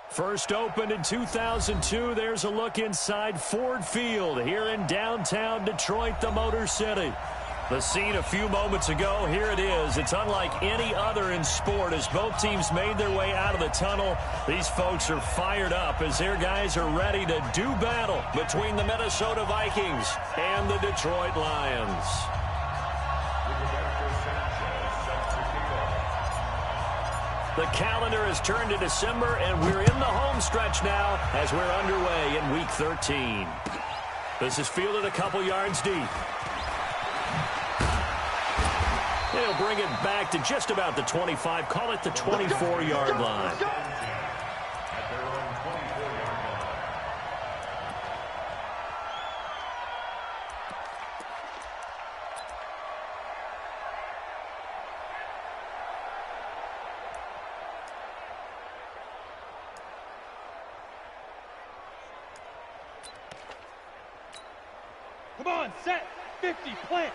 First opened in 2002, there's a look inside Ford Field here in downtown Detroit, the Motor City. The scene a few moments ago, here it is. It's unlike any other in sport as both teams made their way out of the tunnel. These folks are fired up as their guys are ready to do battle between the Minnesota Vikings and the Detroit Lions. The calendar has turned to December, and we're in the home stretch now as we're underway in Week 13. This is fielded a couple yards deep. They'll bring it back to just about the 25, call it the 24-yard line. Come on, set, 50, plant.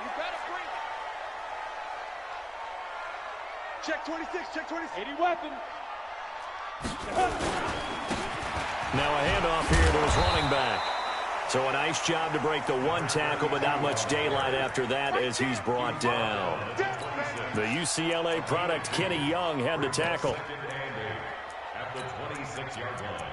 You better bring it. Check 26, check 26. 80 weapon. Now a handoff here to his running back. So a nice job to break the one tackle, but not much daylight after that as he's brought down. The UCLA product, Kenny Young, had the tackle. At the 26-yard line.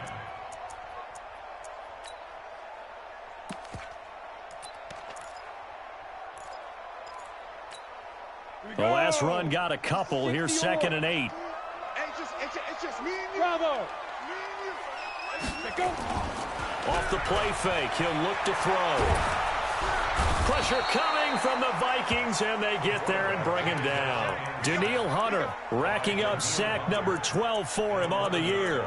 The last run got a couple. Here's 2nd and 8. It's just me and you. Bravo. Go. Off the play fake, he'll look to throw. Pressure coming from the Vikings, and they get there and bring him down. Danielle Hunter racking up sack number 12 for him on the year.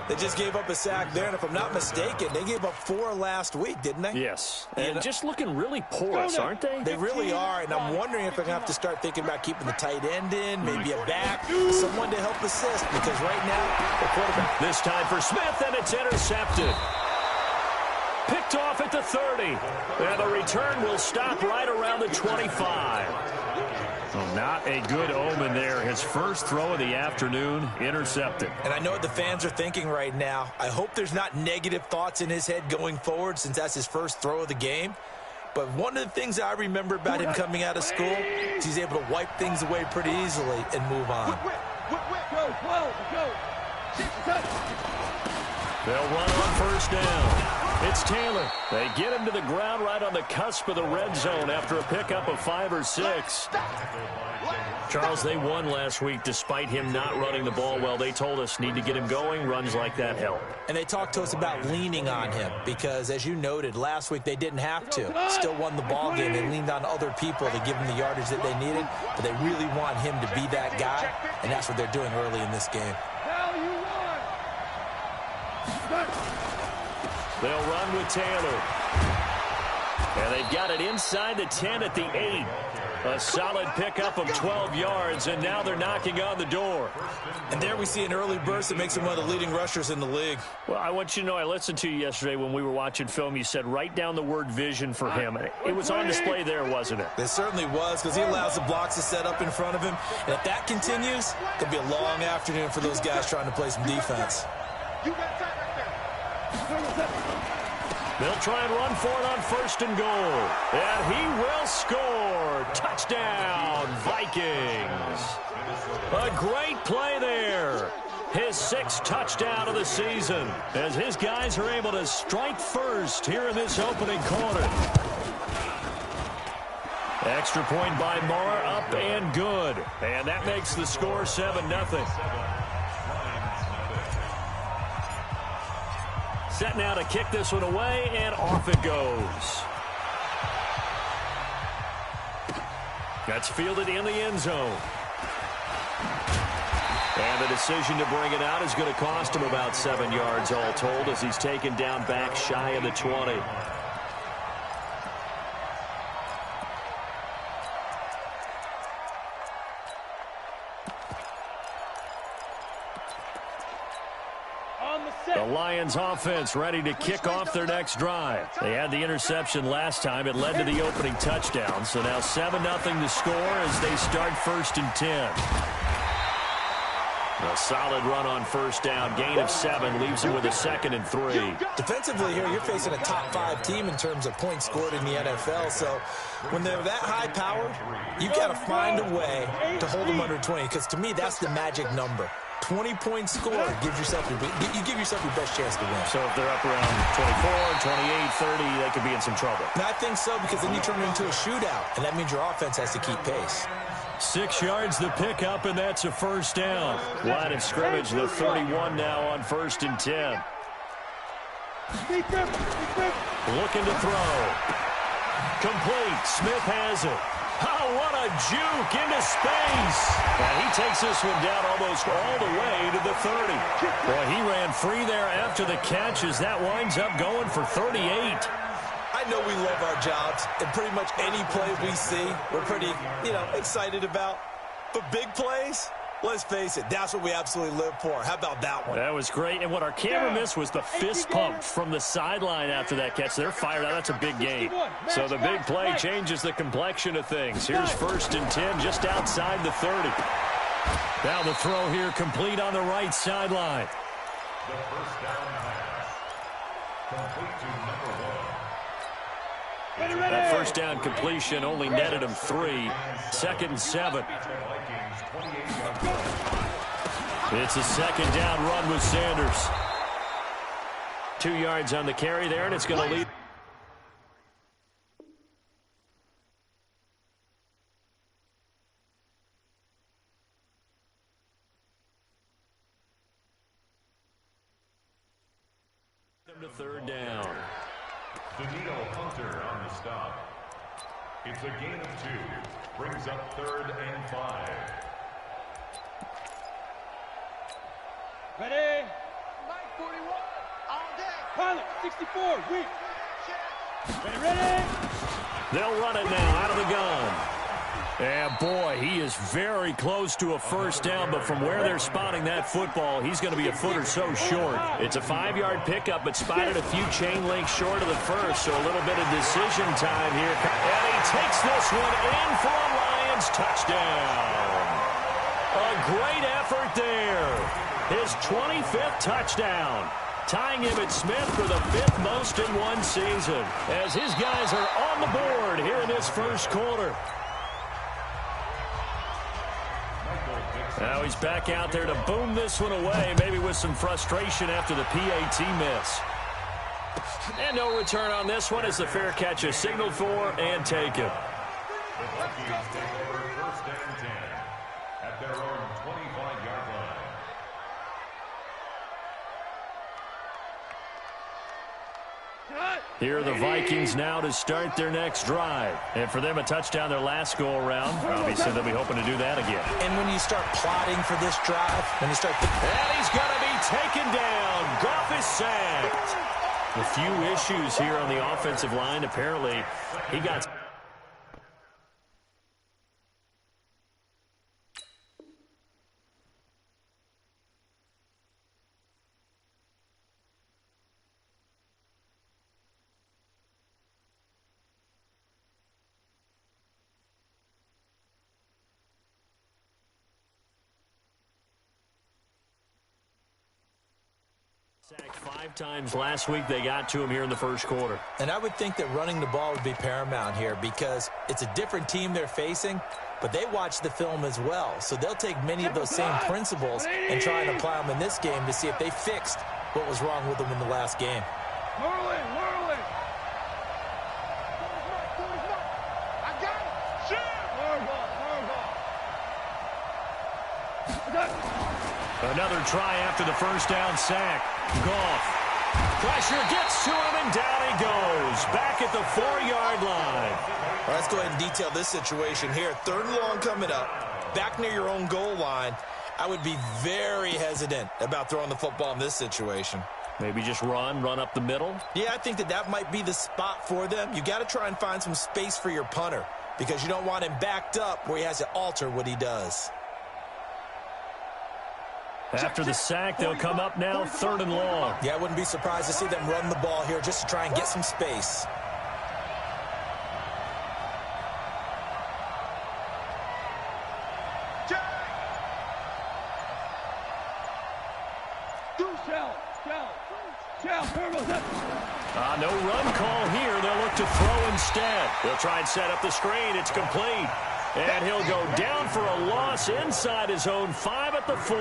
They just gave up a sack there, and if I'm not mistaken, they gave up 4 last week, didn't they? Yes, and just looking really porous, aren't they? They really are, and I'm wondering if they're going to have to start thinking about keeping the tight end in, maybe a back, someone to help assist, because right now, the quarterback. This time for Smith, and it's intercepted. Picked off at the 30. And the return will stop right around the 25. Well, not a good omen there. His first throw of the afternoon, intercepted. And I know what the fans are thinking right now. I hope there's not negative thoughts in his head going forward since that's his first throw of the game. But one of the things I remember about him coming out of school is he's able to wipe things away pretty easily and move on. They'll run on first down. It's Taylor. They get him to the ground right on the cusp of the red zone after a pickup of 5 or 6. Charles, they won last week despite him not running the ball well. They told us need to get him going. Runs like that help. And they talked to us about leaning on him because, as you noted, last week they didn't have to. Still won the ball game. They leaned on other people to give them the yardage that they needed, but they really want him to be that guy, and that's what they're doing early in this game. They'll run with Taylor. And they've got it inside the 10 at the 8. A solid pickup of 12 yards, and now they're knocking on the door. And there we see an early burst that makes him one of the leading rushers in the league. Well, I want you to know, I listened to you yesterday when we were watching film. You said write down the word vision for him. It was on display there, wasn't it? It certainly was, because he allows the blocks to set up in front of him. And if that continues, it could be a long afternoon for those guys trying to play some defense. They'll try and run for it on 1st and goal. And he will score. Touchdown, Vikings. A great play there. His 6th touchdown of the season as his guys are able to strike first here in this opening quarter. Extra point by Moore, up and good. And that makes the score 7-0. Set now to kick this one away, and off it goes. That's fielded in the end zone. And the decision to bring it out is going to cost him about 7 yards all told as he's taken down back shy of the 20. The Lions offense ready to kick off their next drive. They had the interception last time. It led to the opening touchdown. So now 7-0 to score as they start 1st and 10. A solid run on first down. Gain of 7 leaves him with a 2nd and 3. Defensively here, you're facing a top 5 team in terms of points scored in the NFL. So when they're that high powered, you've got to find a way to hold them under 20. Because to me, that's the magic number. 20 points scored, you give yourself your best chance to win. So if they're up around 24, 28, 30, they could be in some trouble. And I think so, because then you turn it into a shootout, and that means your offense has to keep pace. 6 yards the pickup, and that's a first down. Line of scrimmage, the 31 now on 1st and 10. Looking to throw. Complete. Smith has it. Oh, what a juke into space. And he takes this one down almost all the way to the 30. Boy, he ran free there after the catch as that winds up going for 38. I know we love our jobs, and pretty much any play we see, we're pretty, excited about. But big plays, let's face it, that's what we absolutely live for. How about that one? That was great. And what our camera missed was the fist pump from the sideline after that catch. They're fired out. That's a big gain. So the big play changes the complexion of things. Here's 1st and 10 just outside the 30. Now the throw here complete on the right sideline. The first down pass. Complete to number 1. That first down completion only netted him 3. 2nd and 7. It's a 2nd down run with Sanders. 2 yards on the carry there, and it's going to lead. To 3rd down. Danilo Hunter on the stop. It's a gain of 2. Brings up 3rd and 5. Ready? Mike 41. All day. Pilot 64. Weak. Ready? They'll run it now out of the gun. And boy, he is very close to a first down, but from where they're spotting that football, he's going to be a foot or so short. It's a 5-yard pickup, but spotted a few chain links short of the first, so a little bit of decision time here. And he takes this one in for a Lions touchdown. A great effort there. His 25th touchdown, tying Emmitt Smith for the 5th most in one season, as his guys are on the board here in this first quarter. Now he's back out there to boom this one away, maybe with some frustration after the PAT miss. And no return on this one as the fair catch is signaled for and taken. The Vikings take over 1st and 10 at their own 25-yard line. Here are the Vikings now to start their next drive. And for them, a touchdown their last go-around. Obviously, they'll be hoping to do that again. And when you start plotting for this drive, when you start... And he's going to be taken down. Goff is sacked. A few issues here on the offensive line. Apparently, he got... sacked 5 times last week. They got to him here in the first quarter. And I would think that running the ball would be paramount here because it's a different team they're facing, but they watch the film as well. So they'll take many of those same principles and try and apply them in this game to see if they fixed what was wrong with them in the last game. Whirling. I got it. Shoot. Another try after the first down sack. Goff. Pressure gets to him, and down he goes. Back at the 4-yard line. Well, let's go ahead and detail this situation here. 3rd and long coming up. Back near your own goal line. I would be very hesitant about throwing the football in this situation. Maybe just run up the middle? Yeah, I think that might be the spot for them. You got to try and find some space for your punter because you don't want him backed up where he has to alter what he does. After the sack, they'll come up now 3rd and long. Yeah, I wouldn't be surprised to see them run the ball here just to try and get some space. No run call here. They'll look to throw instead. They'll try and set up the screen. It's complete. And he'll go down for a loss inside his own 5 at the 4.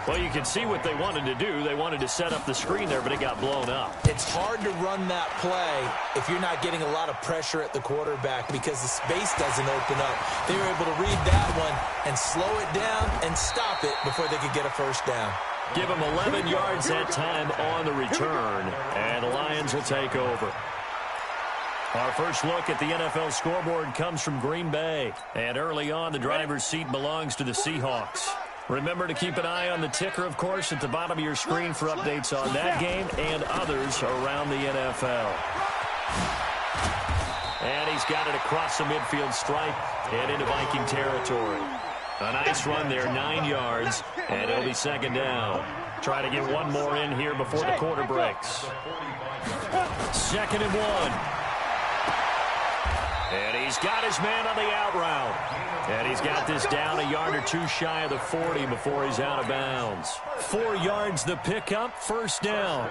Well, you can see what they wanted to do. They wanted to set up the screen there, but it got blown up. It's hard to run that play if you're not getting a lot of pressure at the quarterback because the space doesn't open up. They were able to read that one and slow it down and stop it before they could get a first down. Give them 11 yards that time on the return, and the Lions will take over. Our first look at the NFL scoreboard comes from Green Bay. And early on, the driver's seat belongs to the Seahawks. Remember to keep an eye on the ticker, of course, at the bottom of your screen for updates on that game and others around the NFL. And he's got it across the midfield stripe and into Viking territory. A nice run there, 9 yards, and it'll be second down. Try to get one more in here before the quarter breaks. 2nd and 1. And he's got his man on the out route. And he's got this down a yard or 2 shy of the 40 before he's out of bounds. 4 yards the pickup, first down.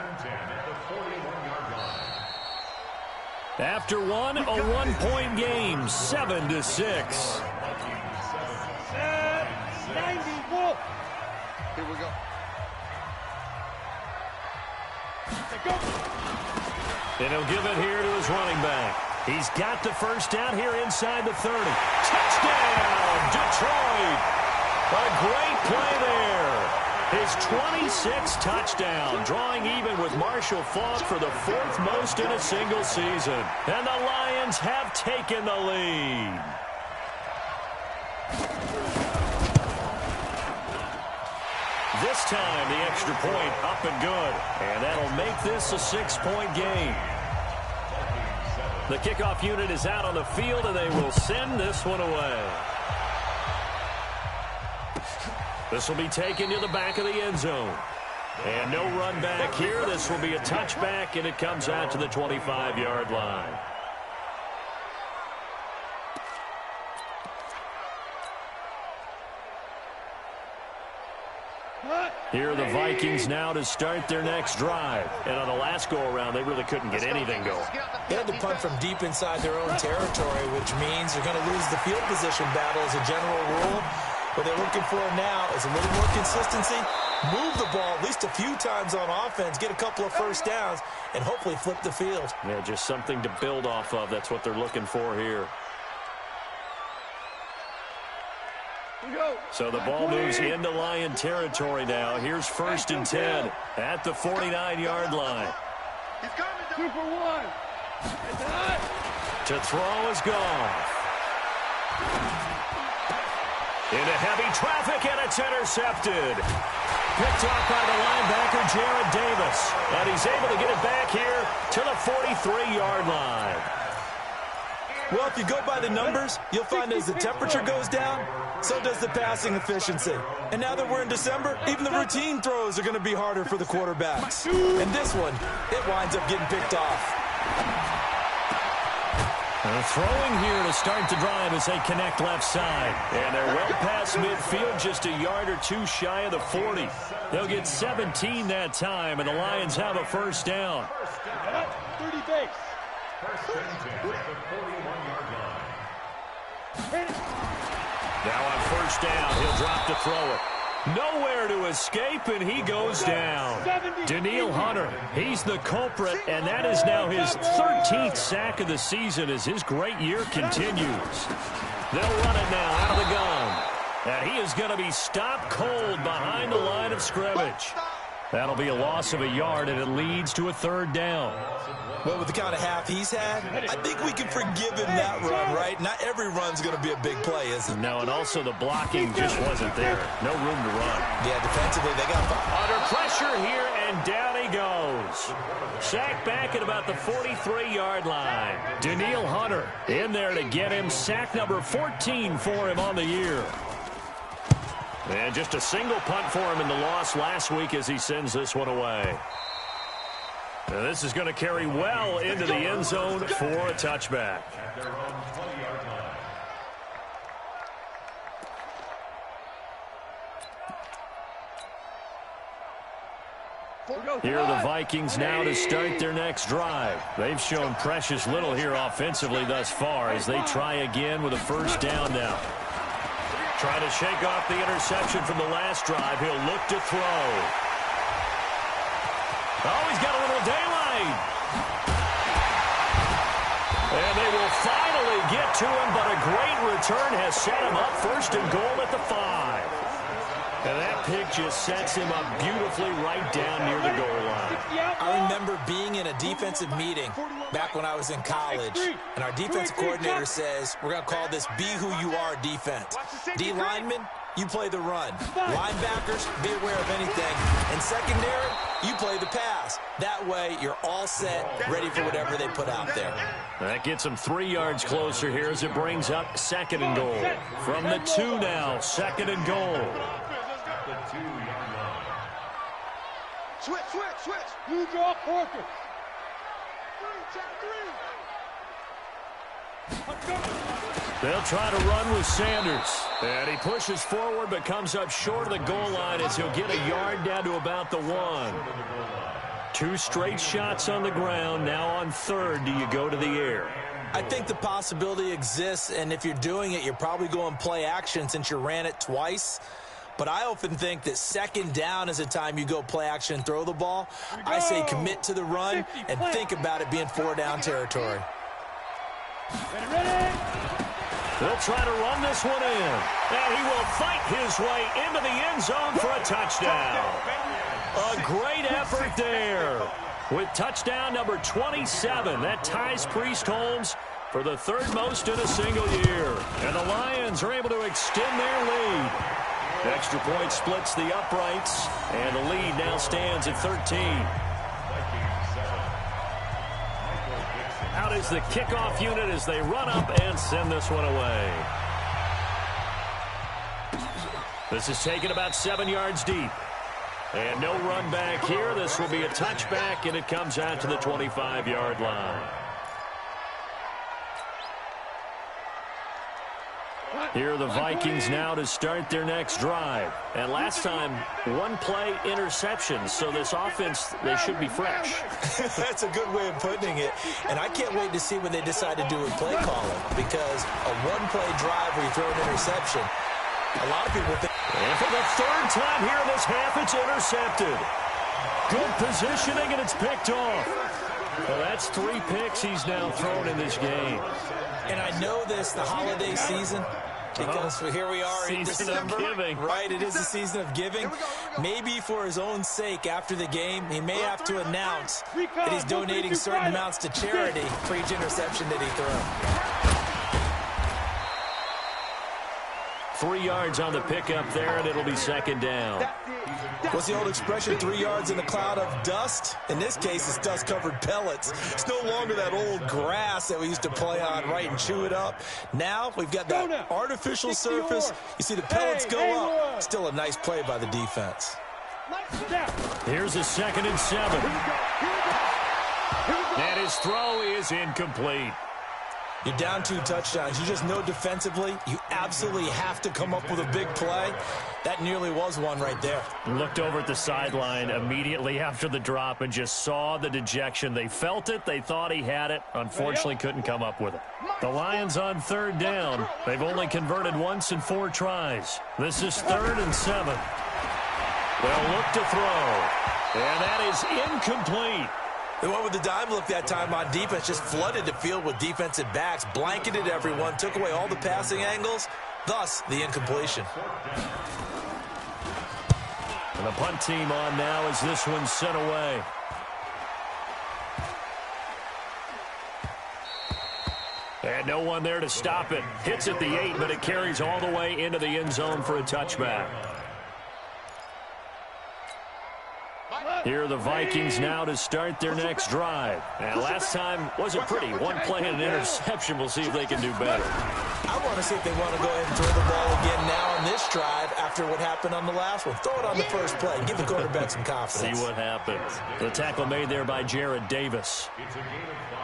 After one, a 1-point game, 7-6. 91. Here we go. And he'll give it here to his running back. He's got the first down here inside the 30. Touchdown, Detroit! A great play there. His 26th touchdown, drawing even with Marshall Faulk for the 4th most in a single season. And the Lions have taken the lead. This time, the extra point up and good. And that'll make this a 6-point game. The kickoff unit is out on the field, and they will send this one away. This will be taken to the back of the end zone. And no run back here. This will be a touchback, and it comes out to the 25-yard line. Here are the Vikings now to start their next drive. And on the last go-around, they really couldn't get anything going. They had to punt from deep inside their own territory, which means they're going to lose the field position battle as a general rule. What they're looking for now is a little more consistency, move the ball at least a few times on offense, get a couple of first downs, and hopefully flip the field. Yeah, just something to build off of. That's what they're looking for here. So the ball moves into Lion territory now. Here's 1st and 10 at the 49-yard line. 2 for 1. To throw is gone. Into heavy traffic, and it's intercepted. Picked off by the linebacker, Jared Davis. And he's able to get it back here to the 43-yard line. Well, if you go by the numbers, you'll find as the temperature goes down, so does the passing efficiency. And now that we're in December, even the routine throws are going to be harder for the quarterbacks. And this one, it winds up getting picked off. Throwing here to start the drive as they connect left side. And they're well past midfield, just a yard or 2 shy of the 40. They'll get 17 that time, and the Lions have a first down. 30 base. First and 10 at the 41-yard line. Now on first down, he'll drop to throw it. Nowhere to escape, and he goes down. Danielle Hunter, he's the culprit, and that is now his 13th sack of the season as his great year continues. They'll run it now out of the gun. And he is going to be stopped cold behind the line of scrimmage. That'll be a loss of a yard, and it leads to a 3rd down. Well, with the kind of half he's had, I think we can forgive him that run, right? Not every run's going to be a big play, is it? No, and also the blocking just wasn't there. No room to run. Yeah, defensively, they got under pressure here, and down he goes. Sacked back at about the 43-yard line. Danielle Hunter in there to get him. Sack number 14 for him on the year. And just a single punt for him in the loss last week as he sends this one away. Now this is going to carry well into the end zone for a touchback. Here are the Vikings now to start their next drive. They've shown precious little here offensively thus far as they try again with a first down now. Trying to shake off the interception from the last drive. He'll look to throw. Oh, he's got a little daylight. And they will finally get to him, but a great return has set him up first and goal at the 5. And that pick just sets him up beautifully right down near the goal line. I remember being in a defensive meeting back when I was in college, and our defensive coordinator says, we're going to call this Be Who You Are defense. D linemen, you play the run. Linebackers, be aware of anything. And secondary, you play the pass. That way, you're all set, ready for whatever they put out there. That gets them 3 yards closer here as it brings up second and goal. From the 2 now, second and goal. The 2-yard line. Switch. You draw Parker. 3. They'll try to run with Sanders. And he pushes forward but comes up short of the goal line as he'll get a yard down to about the 1. 2 straight shots on the ground. Now on third, do you go to the air? I think the possibility exists, and if you're doing it, you're probably going play action since you ran it twice. But I often think that second down is a time you go play action and throw the ball. I say commit to the run and think about it being 4-down territory. Ready. They'll try to run this one in. And he will fight his way into the end zone for a touchdown. A great effort there. With touchdown number 27, that ties Priest Holmes for the 3rd most in a single year. And the Lions are able to extend their lead. Extra point splits the uprights, and the lead now stands at 13. Out is the kickoff unit as they run up and send this one away. This is taken about 7 yards deep. And no run back here. This will be a touchback, and it comes out to the 25-yard line. Here are the Vikings now to start their next drive. And last time, 1-play interception. So this offense, they should be fresh. That's a good way of putting it. And I can't wait to see what they decide to do with play calling. Because a 1-play drive where you throw an interception, a lot of people think... And for the 3rd time here in this half, it's intercepted. Good positioning, and it's picked off. Well, that's 3 picks he's now thrown in this game. And I know this, the holiday season, because here we are in December, right? It is a season of giving. Maybe for his own sake, after the game, he may have to announce that he's donating certain amounts to charity for each interception that he throws. 3 yards on the pickup there, and it'll be second down. What's the old expression, 3 yards in a cloud of dust? In this case, it's dust-covered pellets. It's no longer that old grass that we used to play on, right, and chew it up. Now we've got that artificial surface. You see the pellets go up. Still a nice play by the defense. Here's a 2nd and 7. And his throw is incomplete. You're down 2 touchdowns. You just know defensively you absolutely have to come up with a big play. That nearly was one right there. Looked over at the sideline immediately after the drop and just saw the dejection. They felt it. They thought he had it. Unfortunately, couldn't come up with it. The Lions on 3rd down. They've only converted once in 4 tries. This is 3rd and 7. They'll look to throw. And that is incomplete. They went with the dime look that time on defense, just flooded the field with defensive backs, blanketed everyone, took away all the passing angles, thus the incompletion. And the punt team on now as this one's sent away. And no one there to stop it. Hits at the 8, but it carries all the way into the end zone for a touchback. Here are the Vikings now to start their next drive. And last time wasn't pretty. 1 play and an interception. We'll see if they can do better. I want to see if they want to go ahead and throw the ball again now on this drive after what happened on the last one. Throw it on the first play. Give the quarterback some confidence. See what happens. The tackle made there by Jared Davis. It's a gain of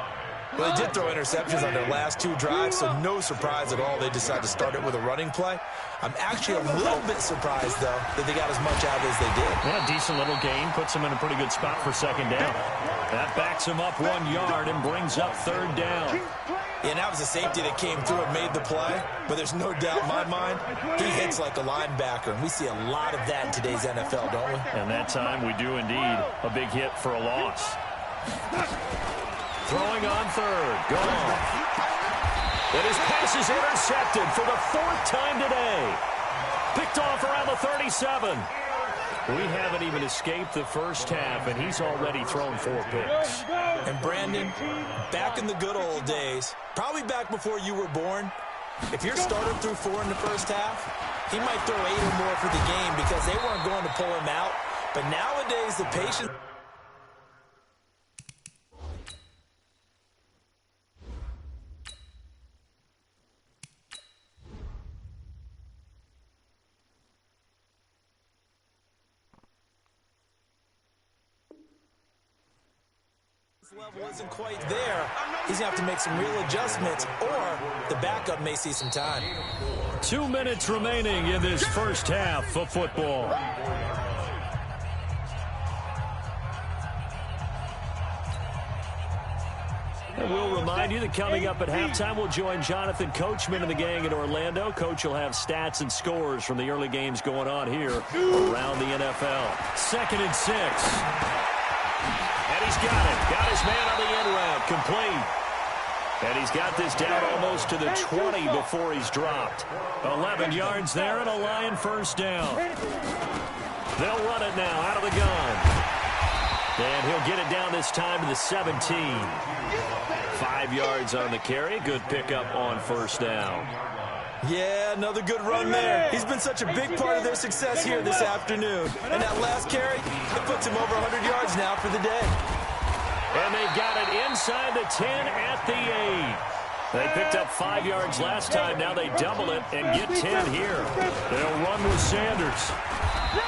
5. Well, they did throw interceptions on their last 2 drives, so no surprise at all they decided to start it with a running play. I'm actually a little bit surprised, though, that they got as much out as they did. Yeah, decent little gain. Puts them in a pretty good spot for second down. That backs them up 1 yard and brings up third down. Yeah, and that was a safety that came through and made the play, but there's no doubt in my mind he hits like a linebacker, and we see a lot of that in today's NFL, don't we? And that time we do indeed. A big hit for a loss. Throwing on third. Gone. And his pass is intercepted for the 4th time today. Picked off around the 37. We haven't even escaped the first half, and he's already thrown 4 picks. And Brandon, back in the good old days, probably back before you were born, if your starter threw 4 in the first half, he might throw 8 or more for the game because they weren't going to pull him out. But nowadays, the patience... level isn't quite there. He's going to have to make some real adjustments, or the backup may see some time. 2 minutes remaining in this first half of football. And we'll remind you that coming up at halftime, we'll join Jonathan Coachman and the gang in Orlando. Coach will have stats and scores from the early games going on here around the NFL. 2nd and 6. And he's got it. Got his man on the end route. Complete. And he's got this down almost to the 20 before he's dropped. 11 yards there and a Lion first down. They'll run it now out of the gun. And he'll get it down this time to the 17. 5 yards on the carry. Good pickup on first down. Yeah, another good run there. He's been such a big part of their success here this afternoon. And that last carry, it puts him over 100 yards now for the day. And they've got it inside the 10 at the 8. They picked up 5 yards last time. Now they double it and get 10 here. They'll run with Sanders.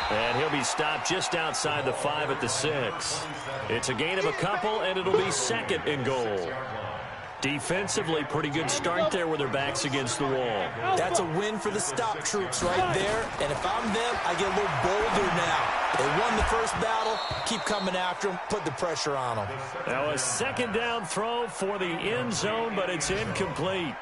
And he'll be stopped just outside the 5 at the 6. It's a gain of a couple, and it'll be 2nd and goal. Defensively, pretty good start there with their backs against the wall. That's a win for the stop troops right there. And if I'm them, I get a little bolder now. They won the first battle. Keep coming after them. Put the pressure on them. Now a 2nd down throw for the end zone, but it's incomplete.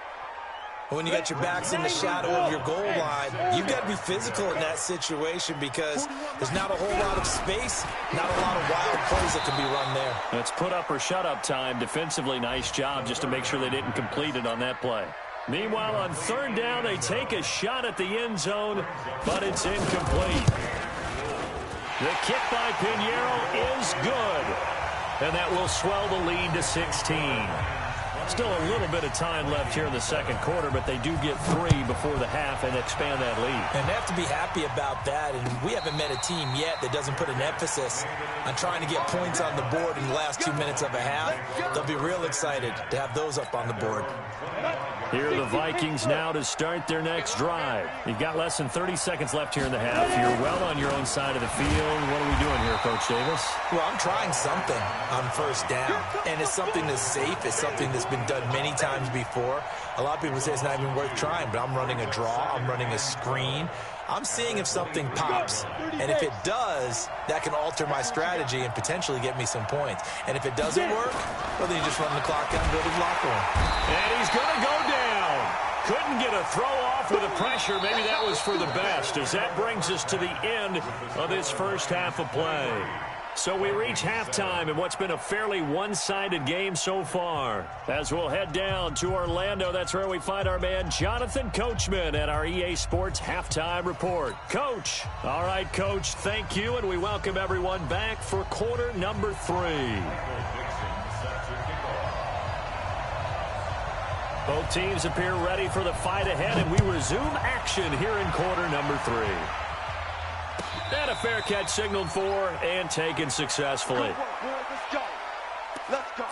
When you got your backs in the shadow of your goal line, you've got to be physical in that situation because there's not a whole lot of space, not a lot of wild plays that can be run there. That's put up or shut up time. Defensively, nice job just to make sure they didn't complete it on that play. Meanwhile, on 3rd down, they take a shot at the end zone, but it's incomplete. The kick by Pinheiro is good, and that will swell the lead to 16. Still a little bit of time left here in the 2nd quarter, but they do get 3 before the half and expand that lead. And they have to be happy about that, and we haven't met a team yet that doesn't put an emphasis on trying to get points on the board in the last 2 minutes of a half. They'll be real excited to have those up on the board. Here are the Vikings now to start their next drive. You've got less than 30 seconds left here in the half. You're well on your own side of the field. What are we doing here, Coach Davis? Well, I'm trying something on 1st down, and it's something that's safe. It's something that's been done many times before. A lot of people say it's not even worth trying, but I'm running a draw. I'm running a screen. I'm seeing if something pops, and if it does, that can alter my strategy and potentially get me some points. And if it doesn't work, well, then you just run the clock down and go to the locker room. And he's going to go down. Couldn't get a throw off with the pressure. Maybe that was for the best, as that brings us to the end of this first half of play. So we reach halftime in what's been a fairly one-sided game so far. As we'll head down to Orlando, that's where we find our man Jonathan Coachman at our EA Sports Halftime Report. Coach. All right, Coach, thank you, and we welcome everyone back for quarter number 3. Both teams appear ready for the fight ahead, and we resume action here in quarter number 3. And a fair catch signaled for and taken successfully. Let's go. Let's go.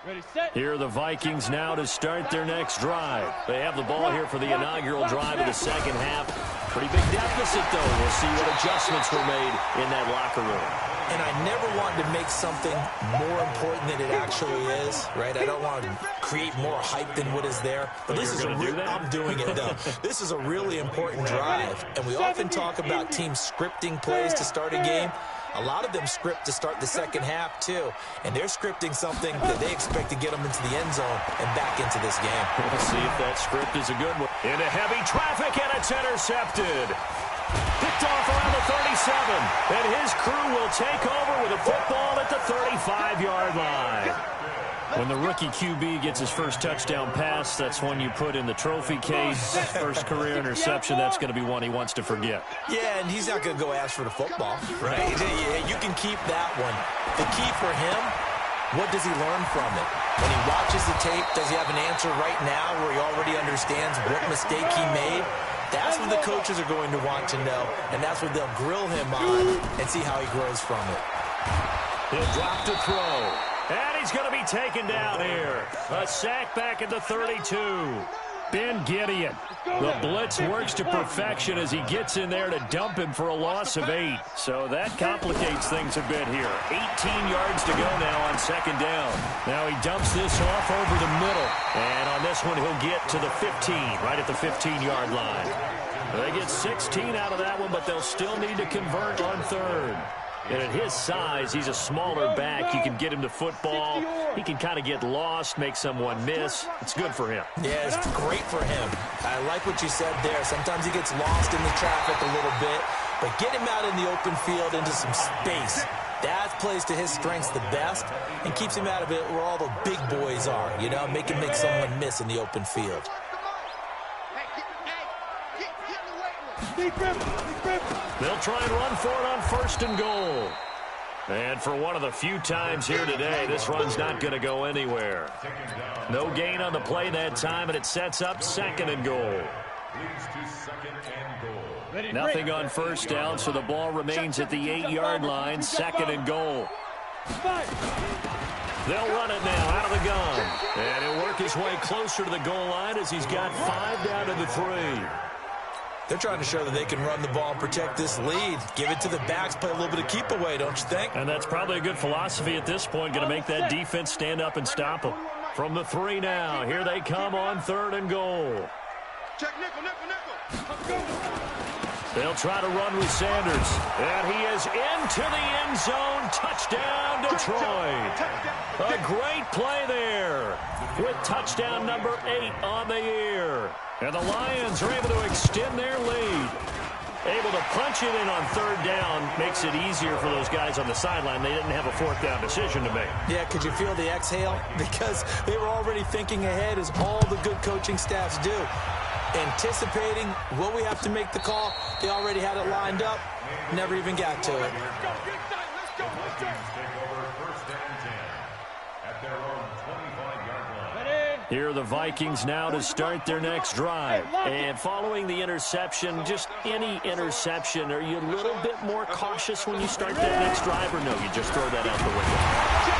Ready, set. Here are the Vikings now to start their next drive. They have the ball here for the inaugural drive of the second half. Pretty big deficit, though. We'll see what adjustments were made in that locker room. And I never want to make something more important than it actually is, right? I don't want to create more hype than what is there. But this is I'm doing it, though. This is a really important drive. And we often talk about teams scripting plays to start a game. A lot of them script to start the second half, too. And they're scripting something that they expect to get them into the end zone and back into this game. We'll see if that script is a good one. Into heavy traffic, and it's intercepted. Picked off around the 37. And his crew will take over with a football at the 35-yard line. When the rookie QB gets his first touchdown pass, that's one you put in the trophy case. First career interception, that's going to be one he wants to forget. Yeah, and he's not going to go ask for the football, right? You can keep that one. The key for him, what does he learn from it? When he watches the tape, does he have an answer right now where he already understands what mistake he made? That's what the coaches are going to want to know, and that's what they'll grill him on and see how he grows from it. He'll drop to throw. And he's going to be taken down here. A sack back at the 32. Ben Gideon. The blitz works to perfection as he gets in there to dump him for a loss of 8. So that complicates things a bit here. 18 yards to go now on second down. Now he dumps this off over the middle. And on this one, he'll get to the 15, right at the 15-yard line. They get 16 out of that one, but they'll still need to convert on third. And at his size, he's a smaller back. You can get him to football. He can kind of get lost, make someone miss. It's good for him. Yeah, it's great for him. I like what you said there. Sometimes he gets lost in the traffic a little bit, but get him out in the open field into some space. That plays to his strengths the best and keeps him out of it where all the big boys are, you know, make him make someone miss in the open field. They'll try and run for it on first and goal. And for one of the few times here today, this run's not going to go anywhere. No gain on the play that time, and it sets up second and goal. Nothing on first down, so the ball remains at the 8-yard line, second and goal. They'll run it now out of the gun. And he'll work his way closer to the goal line as he's got 5 down to the 3. They're trying to show that they can run the ball and protect this lead. Give it to the backs, play a little bit of keep away, don't you think? And that's probably a good philosophy at this point, going to make that defense stand up and stop them. From the 3 now, here they come on third and goal. Check nickel, nickel, nickel. They'll try to run with Sanders. And he is into the end zone. Touchdown, Detroit. A great play there with touchdown number 8 on the year. And the Lions are able to extend their lead. Able to punch it in on third down makes it easier for those guys on the sideline. They didn't have a fourth down decision to make. Yeah, could you feel the exhale? Because they were already thinking ahead, as all the good coaching staffs do. Anticipating what we have to make the call. They already had it lined up. Never even got to it. Here are the Vikings now to start their next drive. And following the interception, just any interception, are you a little bit more cautious when you start that next drive, or no, you just throw that out the window?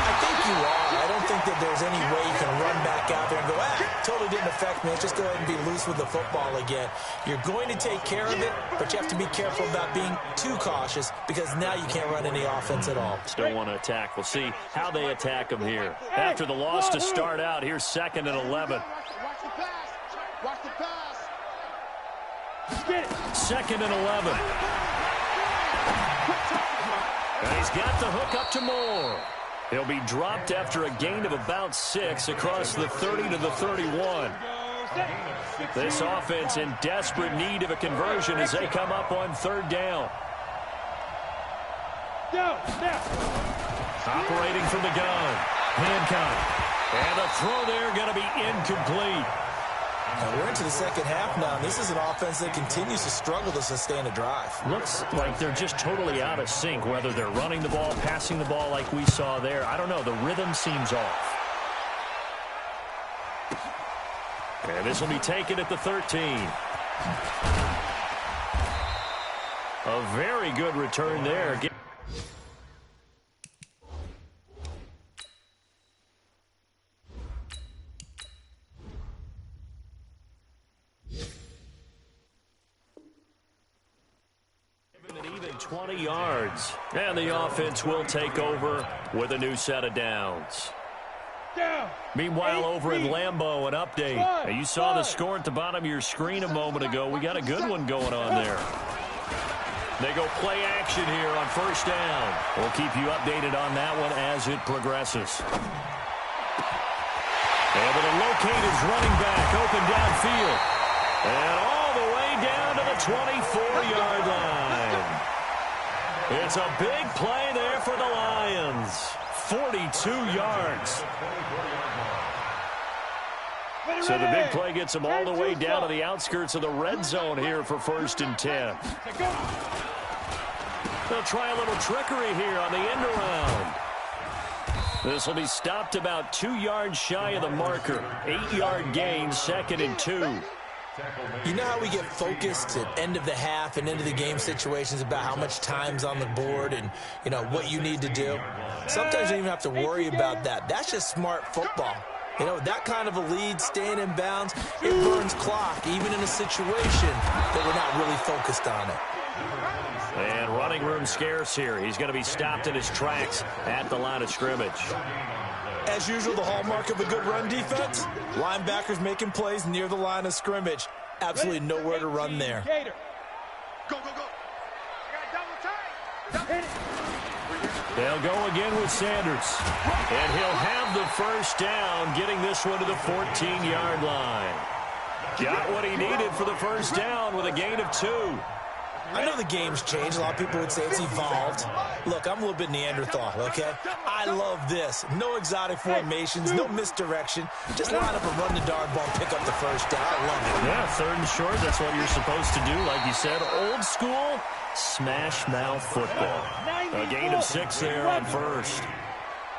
I think you are. I don't think that there's any way you can run back out there and go, totally didn't affect me. Let's just go ahead and be loose with the football again. You're going to take care of it, but you have to be careful about being too cautious because now you can't run any offense at all. Still want to attack. We'll see how they attack them here. After the loss to start out, here's second and 11. Watch the pass. Watch the pass. Second and 11. And he's got the hook up to Moore. He'll be dropped after a gain of about 6 across the 30 to the 31. This offense in desperate need of a conversion as they come up on third down. Operating from the gun. Hancock. And the throw there going to be incomplete. Now we're into the second half now. This is an offense that continues to struggle to sustain a drive. Looks like they're just totally out of sync, whether they're running the ball, passing the ball like we saw there. I don't know. The rhythm seems off. And this will be taken at the 13. A very good return there. 20 yards. And the offense will take over with a new set of downs. Meanwhile, over in Lambeau, an update. Now, you saw the score at the bottom of your screen a moment ago. We got a good one going on there. They go play action here on first down. We'll keep you updated on that one as it progresses. Able to locate his running back open downfield. And all the way down to the 24-yard line. It's a big play there for the Lions. 42 yards. So the big play gets them all the way down to the outskirts of the red zone here for 1st and 10. They'll try a little trickery here on the end around. This will be stopped about 2 yards shy of the marker. 8-yard gain, 2nd and 2. You know how we get focused at end of the half and end of the game situations about how much time's on the board and, you know, what you need to do? Sometimes you don't even have to worry about that. That's just smart football. You know, that kind of a lead, staying in bounds, it burns clock, even in a situation that we're not really focused on it. And running room scarce here. He's going to be stopped in his tracks at the line of scrimmage. As usual, the hallmark of a good run defense, linebackers making plays near the line of scrimmage. Absolutely nowhere to run there. Go, go, go. They'll go again with Sanders. And he'll have the first down, getting this one to the 14-yard line. Got what he needed for the first down with a gain of 2. I know the game's changed. A lot of people would say it's evolved. Look, I'm a little bit Neanderthal, okay? I love this. No exotic formations, no misdirection. Just line up and run the darn ball, pick up the first down. I love it. Yeah, 3rd and short, that's what you're supposed to do. Like you said, old school, smash mouth football. A gain of 6 there on first.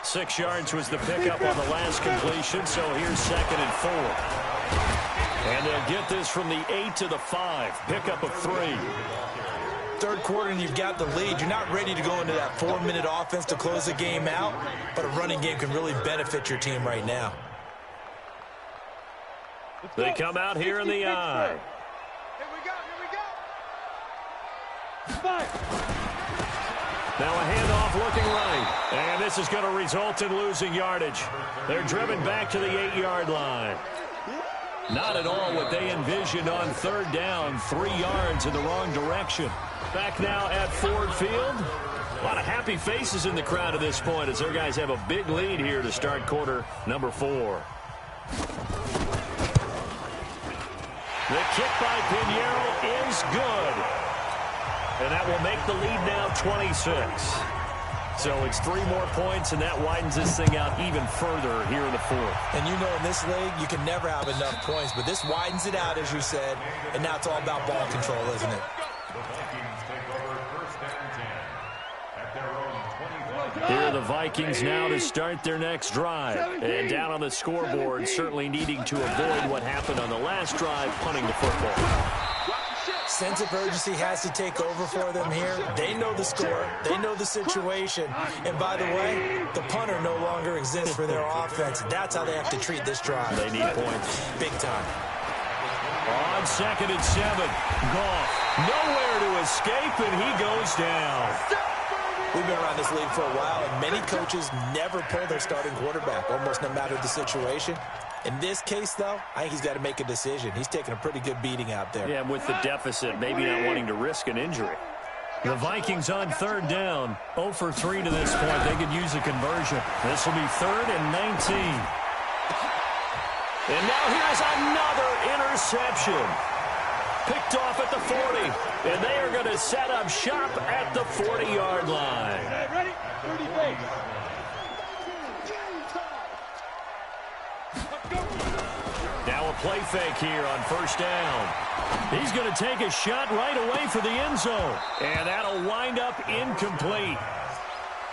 6 yards was the pickup on the last completion, so here's 2nd and 4. And they'll get this from the 8 to the 5. Pickup of 3. Third quarter and you've got the lead. You're not ready to go into that 4-minute offense to close the game out, but a running game can really benefit your team right now. They come out here in the eye. Here we go. Now a handoff looking right. And this is going to result in losing yardage. They're driven back to the 8-yard line. Not at all what they envisioned on 3rd down. 3 yards in the wrong direction. Back now at Ford Field. A lot of happy faces in the crowd at this point as their guys have a big lead here to start quarter number 4. The kick by Pinheiro is good. And that will make the lead now 26. So it's 3 more points, and that widens this thing out even further here in the 4th. And you know in this league, you can never have enough points, but this widens it out, as you said, and now it's all about ball control, isn't it? The Vikings take over 1st and 10 at their own 25. Here are the Vikings now to start their next drive. And down on the scoreboard, certainly needing to avoid what happened on the last drive, punting the football. Sense of urgency has to take over for them here. They know the score. They know the situation. And by the way, the punter no longer exists for their offense. That's how they have to treat this drive. They need points. Big time. On 2nd and 7, Goff nowhere to escape, and he goes down. We've been around this league for a while, and many coaches never pull their starting quarterback, almost no matter the situation. In this case, though, I think he's got to make a decision. He's taking a pretty good beating out there. Yeah, with the deficit, maybe not wanting to risk an injury. The Vikings on 3rd down, 0 for 3 to this point. They could use a conversion. This will be 3rd and 19. And now here's another interception. Picked off at the 40. And they are going to set up shop at the 40-yard line. Ready? 30 pace. Now a play fake here on 1st down. He's going to take a shot right away for the end zone. And that'll wind up incomplete.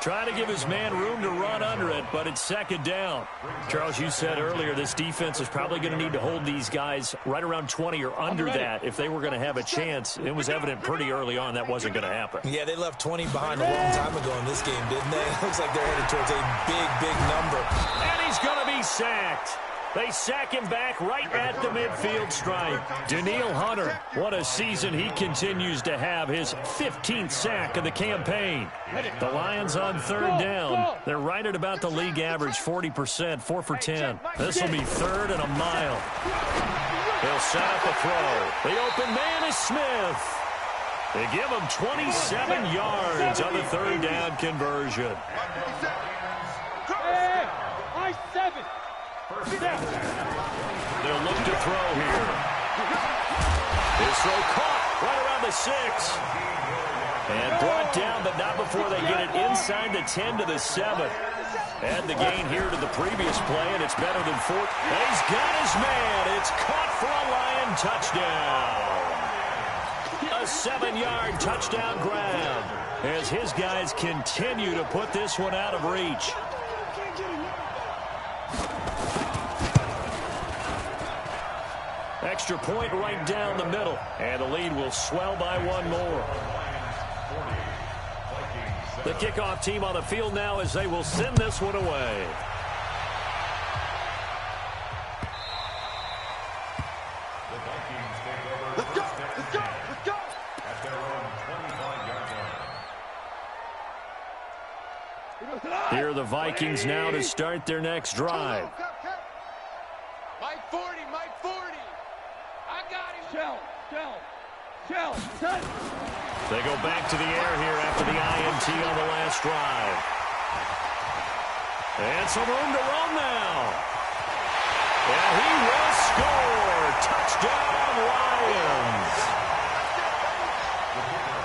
Trying to give his man room to run under it, but it's 2nd down. Charles, you said earlier this defense is probably going to need to hold these guys right around 20 or under that if they were going to have a chance. It was evident pretty early on that wasn't going to happen. Yeah, they left 20 behind a long time ago in this game, didn't they? It looks like they're headed towards a big, big number. And he's going to be sacked. They sack him back right at the midfield stripe. Danielle Hunter, what a season he continues to have, his 15th sack of the campaign. The Lions on third down. They're right at about the league average, 40%, 4 for 10. This will be third and a mile. They'll set up a throw. The open man is Smith. They give him 27 yards on the third down conversion. I-7. They'll look to throw here. His throw caught right around the 6. And brought down, but not before they get it inside the 10 to the 7. Add the gain here to the previous play, and it's better than 4. He's got his man. It's caught for a Lion touchdown. A 7-yard touchdown grab as his guys continue to put this one out of reach. Extra point right down the middle, and the lead will swell by one more. The kickoff team on the field now as they will send this one away. Let's go! Let's go! Let's go! At their own 25-yard line. Here are the Vikings now to start their next drive. Mike 40, Mike 40. I got him. Shell. Touch. They go back to the air here after the INT on the last drive. And some room to run now. And he will score. Touchdown, Lions.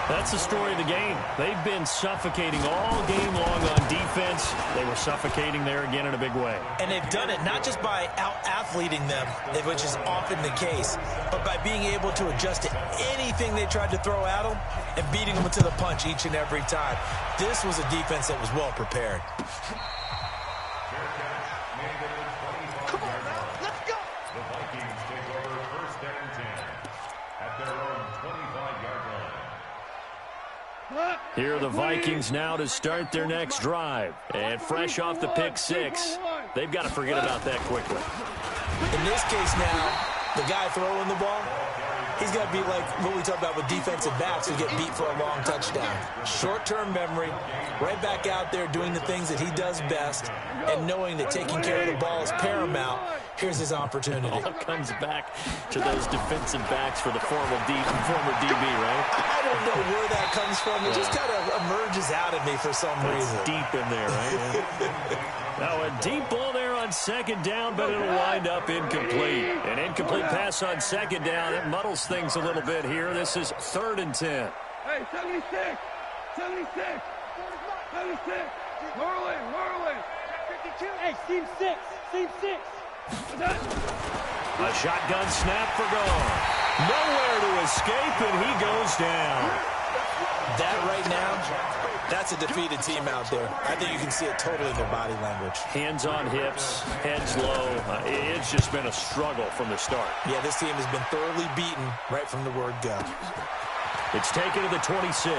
That's the story of the game. They've been suffocating all game long on defense. They were suffocating there again in a big way. And they've done it not just by out-athleting them, which is often the case, but by being able to adjust to anything they tried to throw at them and beating them to the punch each and every time. This was a defense that was well prepared. Come on now, let's go. The Vikings take over first and 10 at their own 25-yard line. Here are the Vikings now to start their next drive. And fresh off the pick 6, they've got to forget about that quickly. In this case now, the guy throwing the ball, he's got to be like what we talk about with defensive backs who get beat for a long touchdown. Short-term memory, right back out there doing the things that he does best, and knowing that taking care of the ball is paramount. Here's his opportunity. It all comes back to those defensive backs for the former DB, right? I don't know where that comes from. It just kind of emerges out of me for some reason. It's deep in there, right? Now a deep ball there on second down, but it'll wind up incomplete. An incomplete pass on second down. It muddles things a little bit here. This is third and 10. Hey, 76. Whirling. 52. Hey, seam 6. A shotgun snap for Gone. Nowhere to escape, and he goes down. That right now, that's a defeated team out there. I think you can see it totally in their body language. Hands on hips, heads low. It's just been a struggle from the start. Yeah, this team has been thoroughly beaten right from the word go. It's taken to the 26.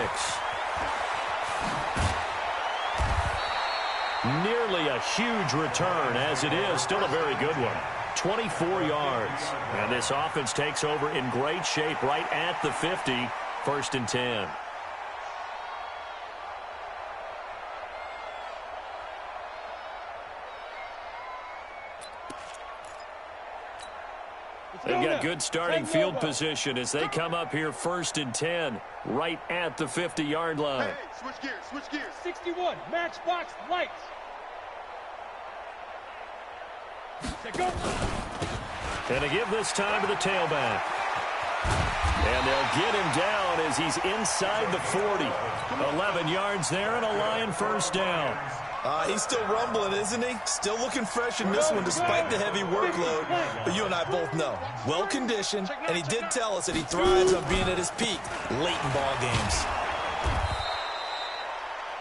Nearly a huge return, as it is still a very good one. 24 yards. And this offense takes over in great shape right at the 50. First and 10. They've got good starting field position as they come up here first and 10 right at the 50-yard line. Hey, switch gears. 61, matchbox lights. Go. And they give this time to the tailback. And they'll get him down as he's inside the 40. 11 yards there and a Lion first down. He's still rumbling, isn't he? Still looking fresh in this one despite the heavy workload. But you and I both know, well-conditioned, and he did tell us that he thrives on being at his peak late in ball games.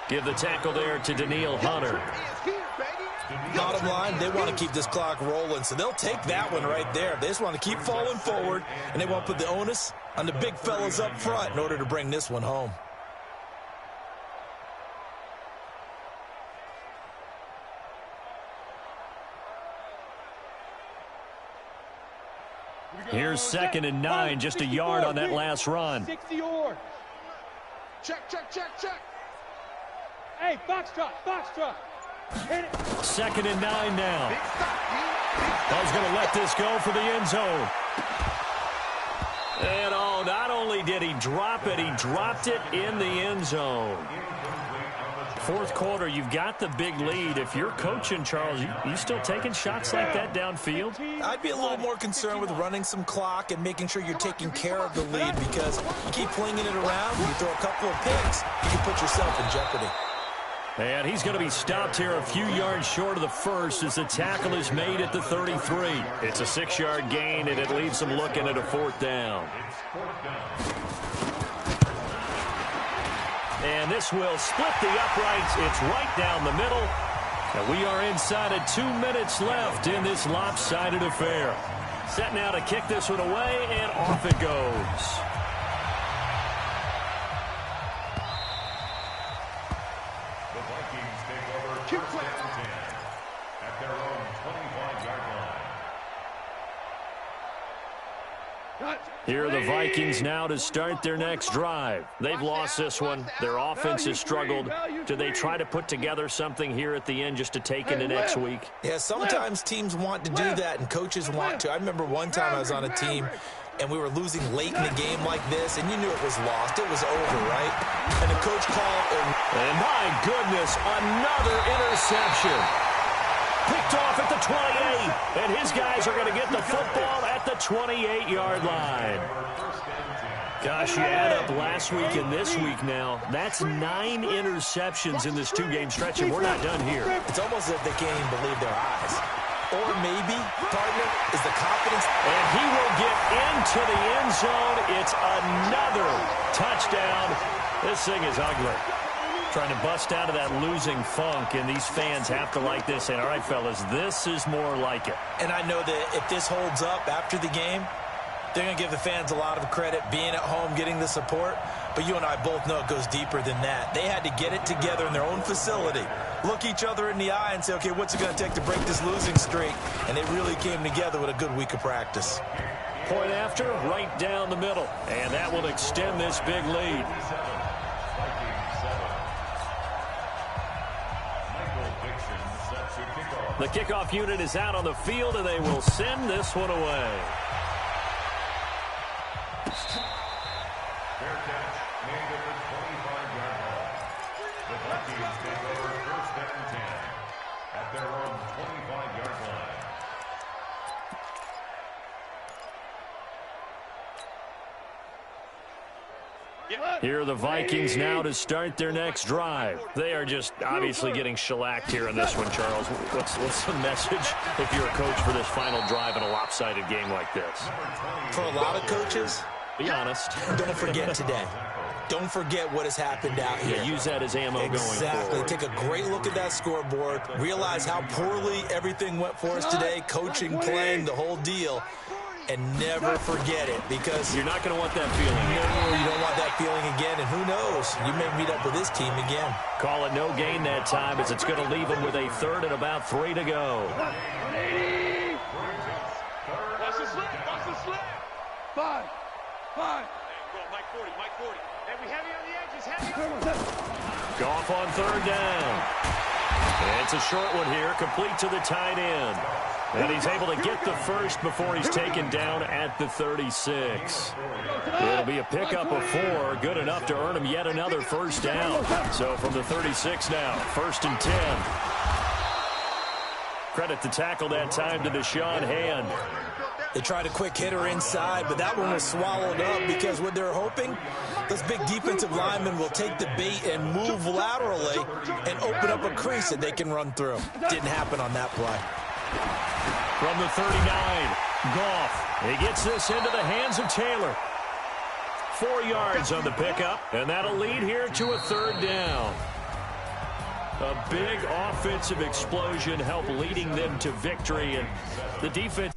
Give the tackle there to Danielle Hunter. Bottom line, they want to keep this clock rolling, so they'll take that one right there. They just want to keep falling forward, and they want to put the onus on the big fellas up front in order to bring this one home. Here's 2nd and 9, just a yard on that last run. 60 yards. Check. Hey, box truck. Hit it. 2nd and 9 now. Ball's going to let this go for the end zone. And not only did he drop it, he dropped it in the end zone. 4th quarter, you've got the big lead. If you're coaching, Charles, you still taking shots like that downfield? I'd be a little more concerned with running some clock and making sure you're taking care of the lead, because you keep flinging it around, you throw a couple of picks, you can put yourself in jeopardy. And he's going to be stopped here a few yards short of the first as the tackle is made at the 33. It's a 6-yard gain, and it leaves them looking at a 4th down. And this will split the uprights. It's right down the middle. And we are inside of 2 minutes left in this lopsided affair. Set now to kick this one away, and off it goes. The Vikings take over first and 10 at their own 25-yard line. Here are the Vikings now to start their next drive. They've lost this one. Their offense has struggled. Do they try to put together something here at the end just to take into next week? Yeah, sometimes teams want to do that and coaches want to. I remember one time I was on a team and we were losing late in the game like this, and you knew it was lost. It was over, right? And the coach called. And my goodness, another interception. Picked off at the 28, and his guys are going to get the football at the 28-yard line. Gosh, you add up last week and this week now, that's 9 interceptions in this 2-game stretch, and we're not done here. It's almost as if they can't even believe their eyes. Or maybe, partner, is the confidence. And he will get into the end zone. It's another touchdown. This thing is ugly. Trying to bust out of that losing funk, and these fans have to like this. And all right, fellas, this is more like it. And I know that if this holds up after the game, they're going to give the fans a lot of credit, being at home, getting the support. But you and I both know it goes deeper than that. They had to get it together in their own facility, look each other in the eye and say, okay, what's it going to take to break this losing streak? And they really came together with a good week of practice. Point after, right down the middle. And that will extend this big lead. The kickoff unit is out on the field, and they will send this one away. Fair catch made at the 25-yard line. The Vikings take over first and 10 at their own 25-yard line. Here are the Vikings now to start their next drive. They are just obviously getting shellacked here in this one, Charles. What's the message if you're a coach for this final drive in a lopsided game like this? For a lot of coaches, be honest. Don't forget today. Don't forget what has happened out here. Use that as ammo going forward. Exactly. Take a great look at that scoreboard. Realize how poorly everything went for us today. Coaching, playing, the whole deal. And never forget it, because you're not going to want that feeling. No, you don't want that feeling again. And who knows? You may meet up with this team again. Call it no gain that time, as it's going to leave them with a third and about 3 to go. Watch the slip. Watch the slip. 5. Mike 40. And we heavy on the edges. Heavy on the edges. Goff on 3rd down. And it's a short one here, complete to the tight end. And he's able to get the first before he's taken down at the 36. It'll be a pickup of 4, good enough to earn him yet another first down. So from the 36 now, 1st and 10. Credit the tackle that time to Deshaun Hand. They tried a quick hitter inside, but that one was swallowed up, because what they're hoping, those big defensive linemen will take the bait and move laterally and open up a crease that they can run through. Didn't happen on that play. From the 39, Goff. He gets this into the hands of Taylor. 4 yards on the pickup, and that'll lead here to a 3rd down. A big offensive explosion helped leading them to victory, and the defense